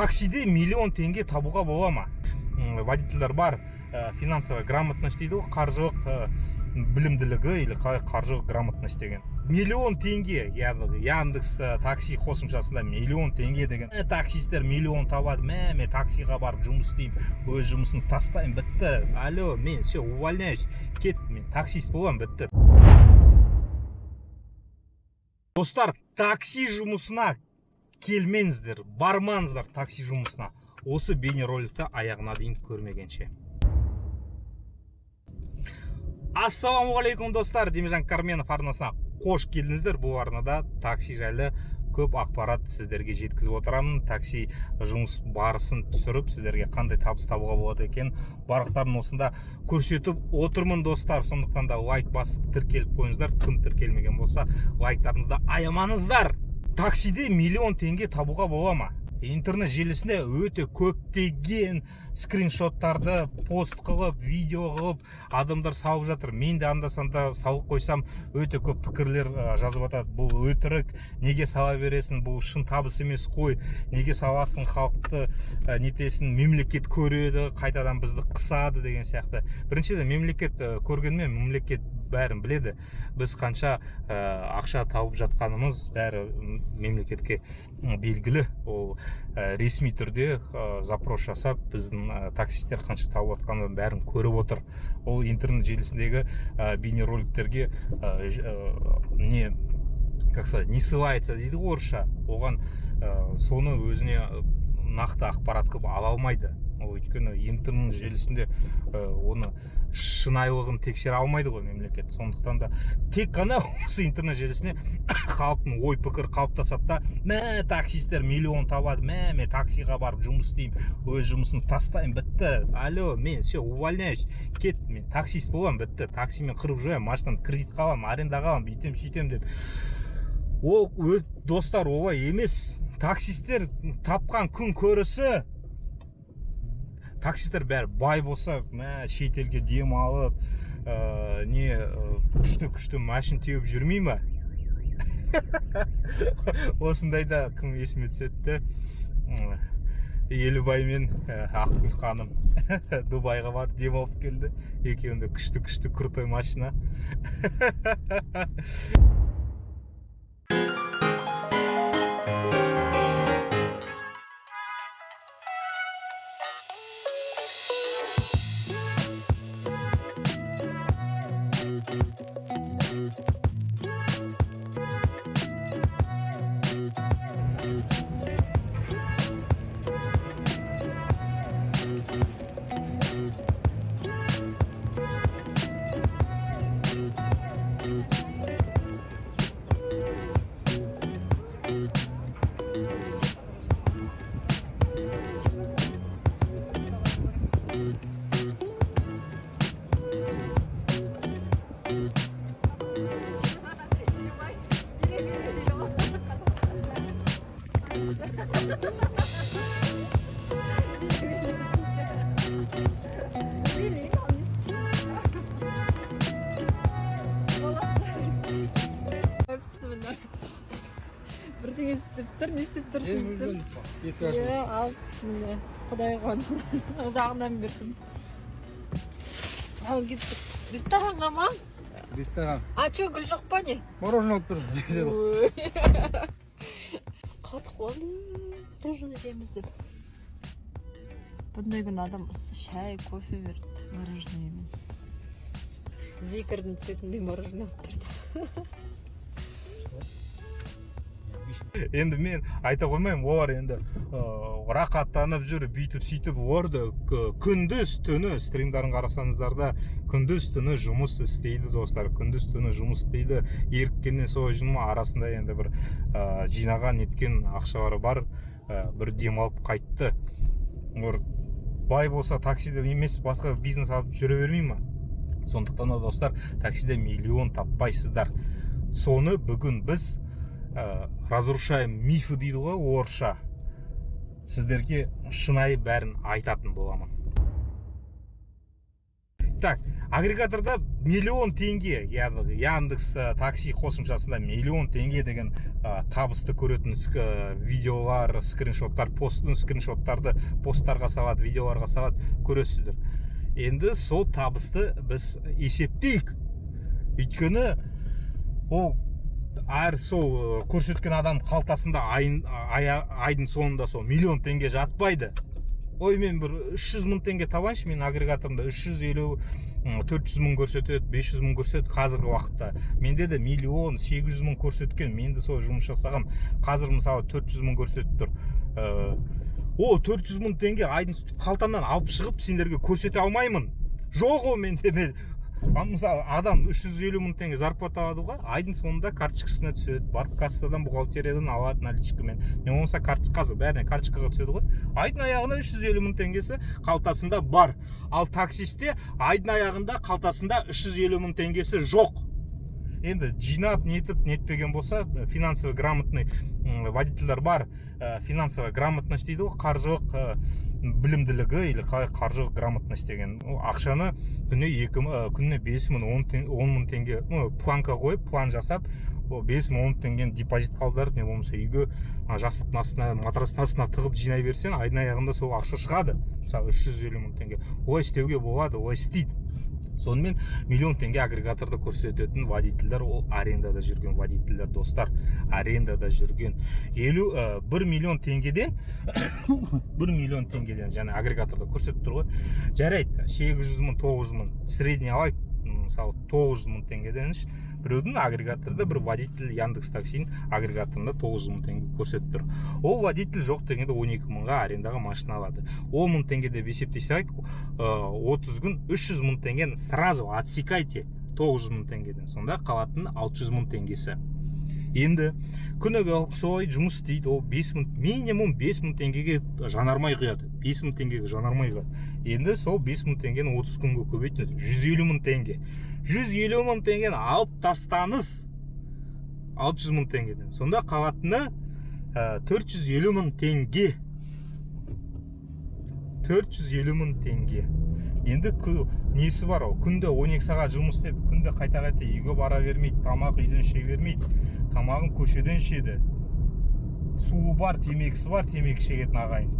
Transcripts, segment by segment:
таксиде миллион теңге табуға бола ма? Водительдер бар, финансовая грамотность дейді ғой, қаржылық білімділігі или қаржылық грамотность деген. Миллион теңге, Яндекс такси қосымшасында миллион теңге деген. Таксистер миллион табады, мен таксиға барып жұмыс істеймін, өз жұмысын тастаймын, бітті. Алло, мен все, увольняюсь, кет, мен таксист болам, бітті. Достар, такси жұмысына келмеңіздер, бармаңыздар такси жұмысына. Осы бейнероликті аяғына дейін көрмегенше. Ассалаумағалейкум достар, Демежан Карменов арнасына қош келдіңіздер. Бұл арнада такси жайлы көп ақпарат сіздерге жеткізіп отырамын. Такси жұмыс барысын түсіріп, сіздерге қандай табыс табуға болады екен барлықтарын осында көрсетіп отырмын достар. Сондықтан да лайк басып тіркеліп қойыңыздар. Кім тіркелмеген болса, лайктарыңызды аямаңыздар. Таксиде миллион теңге табуға бола ма? Интернет желісінде өте көптеген скриншоттарды пост қылып, видео қылып, адамдар салып жатыр. Мен де анда-санда салып қойсам, өте көп пікірлер жазып жатады. Бұл өтірік, неге сала бересің, бұл шын табыс емес қой, неге саласың, халықты нетесін, мемлекет көреді, қайтадан бізді қысады деген сияқты. Біріншіден, мемлекет көргенмен мемлекет бәрін біледі. Біз қанша ақша тауып жатқанымыз бәрі мемлекетке белгілі. Ол ресми түрде запрос жасап, біздің таксистер қанша тауып жатқанын бәрін көріп отыр. Ол интернет желісіндегі бейнероликтерге не ссылается дейді ғой орысша. Оған соны өзіне нақты ақпарат қылып ала алмайды. Өйткені интернет желісінде оны шынайылығын тексере алмайды ғой мемлекет. Сондықтан да тек қана осы интернет желісіне халықтың ой пікір қалыптасады да, мә таксистер миллион табады, мен таксиға барып жұмыс істеймін, өз жұмысын тастаймын, бітті. Алло, мен все, увольняюсь, кет, мен таксист болам, бітті. Таксимен қырып жоямын, машинаны кредитқа аламын, арендаға аламын, бүйтем сөйтем деп. Ол достар, олай емес. Таксистер тапқан күн көрісі, таксистер бәрі бай болса, шетелге дем алып, күшті машин теуіп жүрмей ма? Осындайда кім есіме түсетті? Елубай мен Ақгүл ханым Дубайға барып дем алып келді. Екеуінде күшті крутой машина. Бірдеңе істеп тұр, не істеп тұрсың? Ал, бісміллә. Құдай қуансын. Ұзағынан берсін. Ал, кеттік. Ресторанға ма? Ресторан. А, чё, гүл жоқ па не? Мороженое алып бер. Қатық болды. Тоже жеміз деп. Бұндай күн адам ысы шай, кофе берді. Мороженое емес. Зикірдің цветіндей мороженое алып берді. Енді мен айта қоймаймын, олар енді рақаттанып жүріп, бүйтіп сөйтіп орды күндіз түні стримдарын қарасаңыздар да күндіз түні жұмыс істейді достар, күндіз түні жұмыс істейді. Еріккеннен сол жұмыс арасында енді бір жинаған неткен ақшалары бар, бір демалып қайтты. Бай болса таксиде емес, басқа бизнес алып жүре бермей ма? Сондықтан да достар, таксиде миллион таппайсыздар. Соны бүгін біз разрушаем мифы дейді ғой орысша. Сіздерге шынайы бәрін айтатын боламын. Так, агрегаторда миллион теңге, яғни Яндекс такси қосымшасында миллион теңге деген табысты көретін видеолар, скриншоттар, скриншоттарды посттарға салады, видеоларға салады, көресіздер. Енді сол табысты біз есептейік. Өйткені ол әр сол көрсеткен адам қалтасында айдың соңында сол миллион теңге жатпайды. Ой, мен бір 300 мың теңге табайыншы, мен агрегаторымда 350-400 мың көрсетеді, 500 мың көрсетеді қазіргі уақытта. Менде де миллион 800 мың көрсеткен, мен де сол жұмыс жасағам. Қазір мысалы 400 мың көрсетіп тұр. 400 мың теңге айдың қалтамнан алып шығып сендерге көрсете алмаймын. Жоқ ол менде. Мысалы адам 350 мың теңге зарплата алады ғой, айдың соңында карточкасына түседі, барып кассадан бухгалтериядан алады наличкамен. Не болмаса қазір бәріне карточкаға түседі ғой. Айдың аяғында 350 мың теңгесі қалтасында бар. Ал таксисте айдың аяғында қалтасында 350 мың теңгесі жоқ. Енді жинап нетпеген болса, финансово грамотный водительдер бар. Финансово грамотность дейді ғой, қаржылық білімділігі или қаржылық грамотность деген. Ақшаны күніне 5 мың 10 мың теңге планка қойып, план жасап, 5 мың 10 теңгені депозит қалдырып, не болмаса үйге жастықтың астына, матрастың астына тығып жинай берсең, айдың аяғында сол ақша шығады. Мысалы 350 мың теңге. Олай істеуге болады, олай істейді. Сонымен миллион теңге агрегаторда көрсететін водительдер, ол арендада жүрген водительдер, достар, арендада жүрген. 1 миллион теңгеден 1 миллион теңгеден және агрегаторда көрсетіп тұр ғой. Жарайды, 800 мың, 900 мың, средний алайық, мысалы 900 мың теңгеден біреудің агрегаторда бір водитель Яндекс таксидің агрегаторында 900 мың теңге көрсетіп тұр. Ол водитель жоқ дегенде 12 мыңға арендаға машина алады. 10 мың теңге деп есептесек, 30 күн 300 мың теңгені сразу отсекайте 900 мың теңгеден. Сонда қалатын 600 мың теңгесі. Енді күніге солай жұмыс істейді, ол 5 мың, минимум 5 мың теңгеге жанармай құяды. 5 мың теңгеге жанармай құяды. Енді сол 5 мың теңгені 30 күнге көбейтіңіз, 150 мың теңге. 150 мың теңгені алып тастаңыз 600 мың теңгеден. Сонда қалатыны 450 мың теңге. 450 мың теңге. Енді несі бар ол? Күнде 12 сағат жұмыс істеп, күнде қайта-қайта үйге бара бермейді, тамақ үйден іше бермейді. Тамағын көшеден ішеді. Суы бар, темекісі бар, темекі шегетін ағайын.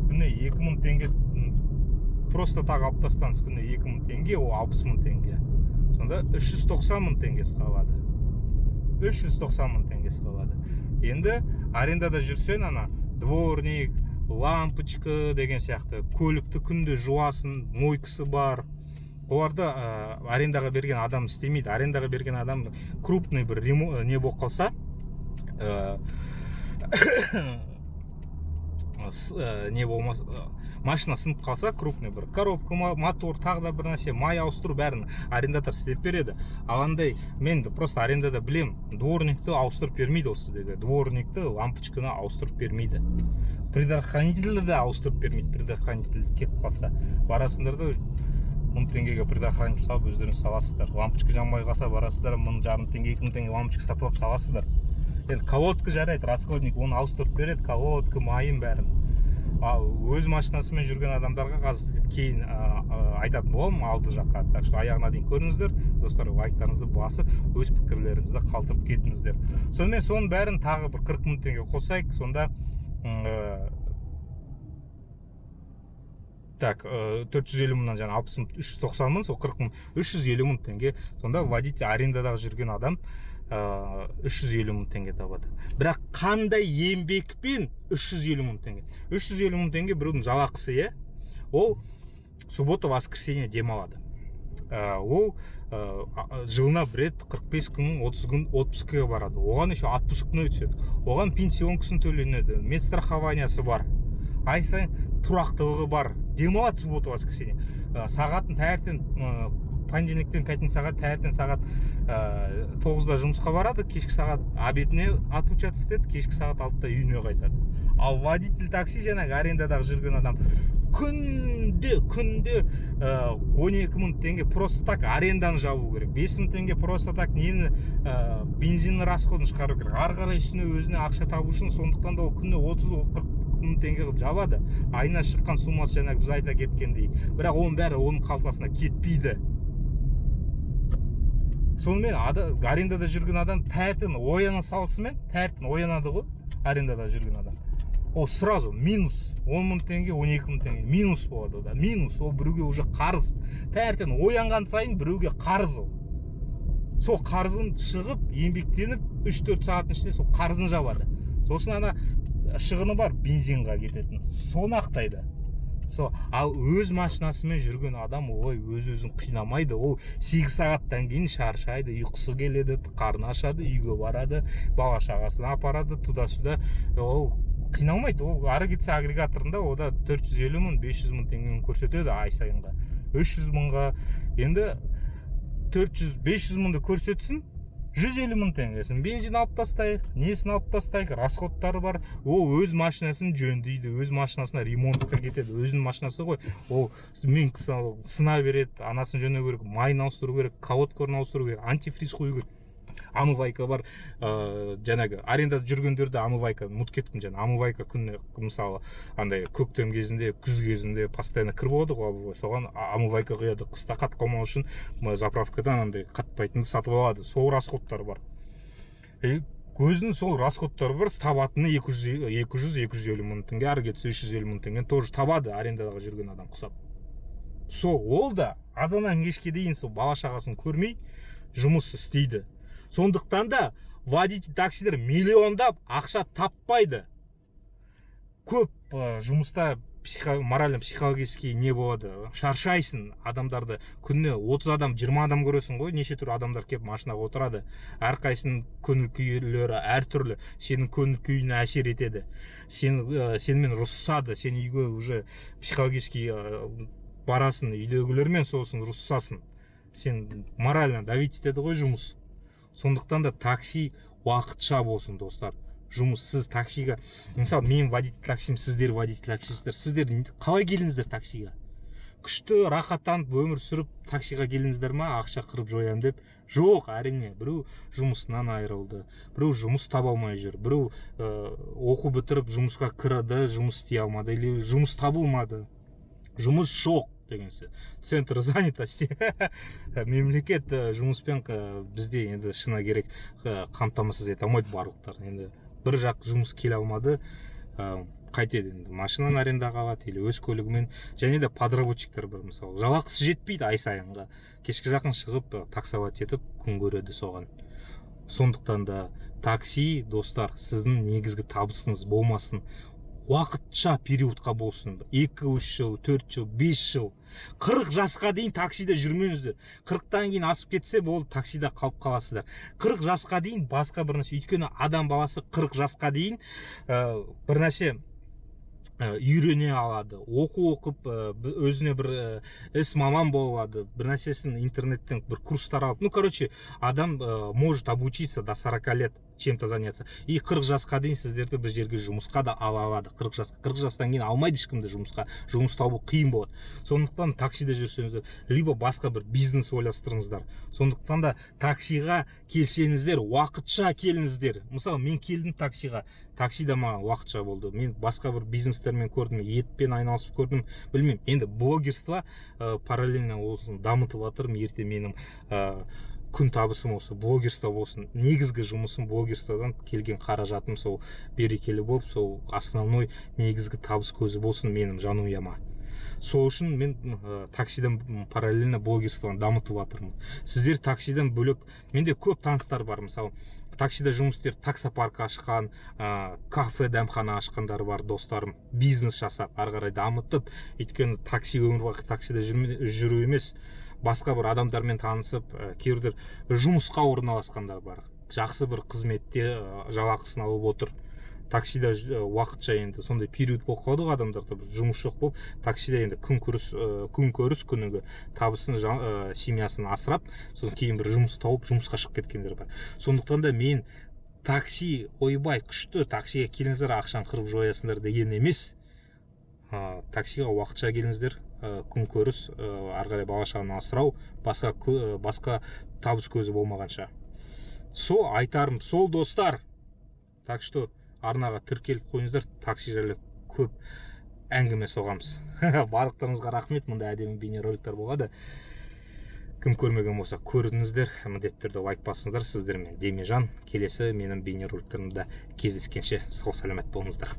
Күнде 2 мың теңге просто так алып тастаңыз, күнде 2 мың теңге, ол 60 мың теңге. Сонда 390 мың теңгесі қалады. 390 мың теңгесі қалады. Енді арендада жүрсен, дворник, лампочка деген сияқты, көлікті күнде жуасын, мойкасы бар. Оларды арендаға берген адам істемейді. Арендаға берген адам крупный бір не болып қалса, не болмас, машина сынып қалса, крупный бір коробка, мотор, тағы да бір нәрсе, май ауыстыру бәрін арендатор істеп береді. Аландай, мен просто арендада білем, дворникті ауыстырып бермейді ол сіздерге. Дворникті, лампочканы ауыстырып бермейді. Предохранительді де ауыстырып бермейді. Предохранитель кетіп қалса, барасыңдар да 1000 теңгеге предохранитель салып өздеріңіз саласыздар. Лампочка жанбай қалса, барасыздар, 1000 теңге, 2000 теңге лампочка сатып алып саласыздар. Енді колодка жарайды, расходник, оны ауыстырып береді, колодка, майын бәрін. Ал өз машинасымен жүрген адамдарға қазір кейін айтатын боламын алды жаққа. Так что аяғына дейін көріңіздер, достар, лайктарыңызды басып, өз пікірлеріңізді қалдырып кетіңіздер. Сонымен соның бәрін тағы бір 40 мың теңге қосайық, сонда 450 мыңнан жаңа 60 мың, 390 мың, сол 40 мың, 350 мың теңге. Сонда водитель арендадағы жүрген адам 350 мың теңге табады. Бірақ қандай еңбекпен 350 мың теңге? 350 мың теңге біреудің жалақысы, ол суббота, воскресенье демалады. Ол жылына бір рет 45 күн, 30 күн отпускіге барады. Оған еще отпускной түседі. Оған пенсионкасын төленеді, медстрахованиясы бар. Ай сайын тұрақтылығы бар. Демалады суббота, воскресенье. Сағатын таңертең понедельниктен пятница сағат, таңертең сағат 9-да жұмысқа барады, кешкі сағат обедіне отучаться істеді, кешкі сағат 6-да үйіне қайтады. Ал водитель такси жаңағы арендадағы жүрген адам күнде 12 мың теңге просто так аренданы жабу керек. 5 мың теңге просто так нені бензиннің расходын шығару керек. Ары қарай үстіне өзіне ақша табу үшін, сондықтан да ол күнде 30-40 мың теңге қылып жабады. Айына шыққан суммасы жаңағы біз айта кеткендей. Бірақ оның бәрі оның қалтасына кетпейді. сонымен арендада жүрген адам таңертең ояна салысымен, таңертең оянады ғой арендада жүрген адам, ол сразу минус 10 мың теңге, 12 мың теңге минус болады ода. Минус, ол біреуге уже қарыз. Таңертең оянған сайын біреуге қарыз ол. Сол қарызын шығып, еңбектеніп 3-4 сағаттың ішінде сол қарызын жабады. Сосын ана шығыны бар бензинға кететін. Соны ақтайды. Ал өз машинасымен жүрген адам ой өз-өзін қинамайды. Ол 8 сағаттан кейін шаршайды, ұйқысы келеді, қарны ашады, үйге барады, бала шағасын апарады, туда-сюда. Ол қиналмайды. Ол ары кетсе агрегаторында ода 450 мың, 500 мың теңгені көрсетеді ай сайынға. 300 мыңға, енді 400-500 мыңды көрсетсін, 150 мың теңгесін бензин алып тастайық, несін алып тастайық, расходтары бар. Ол өз машинасын жөндейді, өз машинасына ремонтқа кетеді. Өзінің машинасы ғой, ол мен сына береді, анасын жөндеу керек, майын ауыстыру керек, колодкаларын ауыстыру керек, антифриз қою керек. Омывайка бар, жаңағы арендада жүргендерде омывайка, ұмытып кеттім жаңа, омывайка күніне мысалы андай көктем кезінде, күз кезінде постоянно кір болады ғой, соған омывайка құяды. Қыста қатқалмау үшін заправкадан андай қатпайтынды сатып алады. Сол расходтар бар. Өзінің сол расходтары бар, табатыны 200-250 мың теңге, ары кетсе 350 мың теңге тоже табады арендадағы жүрген адам құсап. Ол да азаннан кешке дейін сол бала шағасын көрмей жұмыс істейді. Сондықтан да водитель таксилер миллиондап ақша таппайды. Көп жұмыста морально-психологический не болады. Шаршайсың адамдарды. Күніне 30 адам, 20 адам көресің ғой, неше түрлі адамдар кеп машинаға отырады. Әрқайсының көңіл күйлері әртүрлі. Сенің көңіл күйіне әсер етеді. Сенімен ұрсысады. Сен үйге уже психологический барасың, үйдегілермен сосын ұрсысасың. Сен морально давить етеді ғой жұмыс. Сондықтан да такси уақытша болсын, достар. Жұмыс, сіз таксиға, мысалы, мен водитель таксим, сіздер водитель таксистер, сіздер қалай келдіңіздер таксиға? Күшті, рахаттанып өмір сүріп таксиға келдіңіздер ма, ақша қырып жоям деп? Жоқ, әрине, біреу жұмысынан айырылды, біреу жұмыс таба алмай жүр, біреу оқу бітіріп жұмысқа кірді, жұмыс істей алмады, или жұмыс табылмады, жұмыс жоқ дегенсі. Центр занятости. Мемлекет жұмыспен бізде енді шыны керек қамтамасыз ете алмайды барлықтар. Енді бір жақ жұмыс келе алмады, қайтеді енді машинаны арендаға алады или өз көлігімен. Және де подработчиктер бар, мысалы, жалақысы жетпейді ай сайынға. Кешке жақын шығып таксовать етіп күн көреді соған. Сондықтан да такси, достар, сіздің негізгі табысыңыз болмасын. Уақытша периодқа болсын. 2-3 жыл, 4 жыл, 5 жыл. 40 жасқа дейін таксида жүрмеңіздер. 40-тан кейін асып кетсе, ол таксида қалып қаласыздар. 40 жасқа дейін басқа бір нәрсе. Өйткені адам баласы 40 жасқа дейін бір нәрсе үйрене алады. Оқу оқып, өзіне бір іс маман болады. Бір нәрсесін интернеттен бір курстар алып. Короче, адам может обучиться до 40 лет чем-то заняться. И 40 жасқа дейін сіздерді бір жерге жұмысқа да ала алады. 40 жастан кейін алмайды ешкімді жұмысқа. Жұмыс табу қиын болады. Сондықтан таксиде жүрсеңіздер, либо басқа бір бизнес ойластырыңыздар. Сондықтан да таксиға келсеңіздер, уақытша келіңіздер. Мысалы, мен келдім таксиға. Таксида маған уақытша болды. Мен басқа бір бизнестермен көрдім, етпен айналысып көрдім. Білмеймін. Енді блогерство параллельно олсын дамытып жатырмын. Ерте менің күн табысым осы блогерство болсын. Негізгі жұмысым блогерстводан келген қаражатым сол берекелі болып, сол основной негізгі табыс көзі болсын менің жанұяма. Сол үшін мен таксидан параллельно блогерствоны дамытып жатырмын. Сіздер таксидан бөлек, менде көп таныстар бар, мысалы, таксида жұмыс істер, таксопарк ашқан, кафе, дәмхана ашқандар бар достарым. Бизнес жасап, ары қарай дамытып, өйткені такси өмір бақи таксида жүру емес, басқа бір адамдармен танысып, кейбіреулер жұмысқа орналасқандар бар. Жақсы бір қызметте жалақысын алып отыр. Таксида уақытша енді сондай период болып қалды ғой адамдарда, жұмыс жоқ болып, таксида енді күн көріс күнігі табысын семьясын асырап, сосын кейін бір жұмыс тауып жұмысқа шығып кеткендер бар. Сондықтан да мен такси, ойбай, күшті, таксиға келіңіздер, ақшаны қырып жоясыңдар деген емес. Таксиға уақытша келіңіздер, күн көріс, ары қарай бала шағаны асырау, басқа табыс көзі болмағанша. Сол айтарым, сол достар. Так что арнаға тіркеліп қойыңыздар, такси жайлы көп әңгіме соғамыз. Барлықтарыңызға рахмет, мұнда әдемі бейнероликтер болады. Кім көрмеген болса көрдіңіздер, міндетті түрде лайк басыңыздар. Сіздермен Демежан. Келесі менің бейнероликтерімде кездескенше сау саламат болыңыздар.